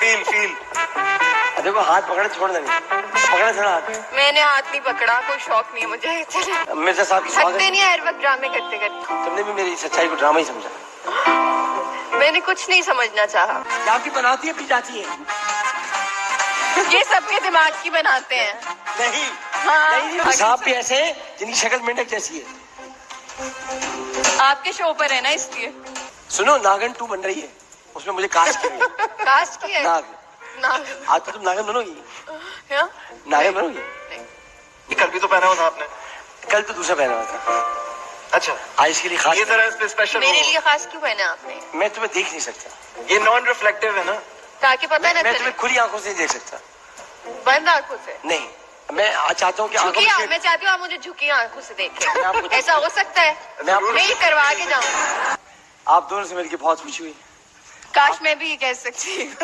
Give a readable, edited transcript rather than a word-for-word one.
Feel feel. देखो हाथ पकड़े छोड़ना नहीं, पकड़ा थोड़ा हाथ। मैंने हाथ नहीं पकड़ा, कोई शौक नहीं है मुझे। चले मिर्जा साहब की स्वागत। थकते नहीं है हर वक्त ड्रामे करते करते। तुमने भी मेरी सच्चाई को ड्रामा ही समझा। मैंने कुछ नहीं समझना चाहा। क्या आपकी बनाती है पी जाती है? ये सबके दिमाग की बनाते हैं। नहीं हाँ, नहीं, साहब भी ऐसे हैं जिनकी शक्ल मेंढक जैसी है। आपके शो पर है ना इसलिए। सुनो नागन 2 बन रही है, उसमें मुझे कास्ट किया है। कास्ट की है नाग। नाग। आज तो तुम नागन बनोगी। क्या? नागन बनोगी? ये कल भी तो पहना हुआ था आपने। कल तो दूसरा पहना हुआ था। अच्छा, आज इसके लिए खास। ये तरह स्पेशल मेरे लिए खास क्यों पहना आपने? मैं तुम्हें देख नहीं सकता। ये नॉन रिफ्लेक्टिव है ना। ताकि पता न मैं चले। तुम्हें खुली आंखों से नहीं देख सकता। बंद आंखों से नहीं, मैं आज चाहता हूँ कि झुकी आंखों मैं चाहती हूँ आप मुझे झुकी आंखों से मैं आपको- देखें। ऐसा हो सकता है? मैं आपको- मैं ही करवा के जाऊँ। आप दोनों से मिलकर बहुत खुशी हुई। काश मैं भी ये कह सकती।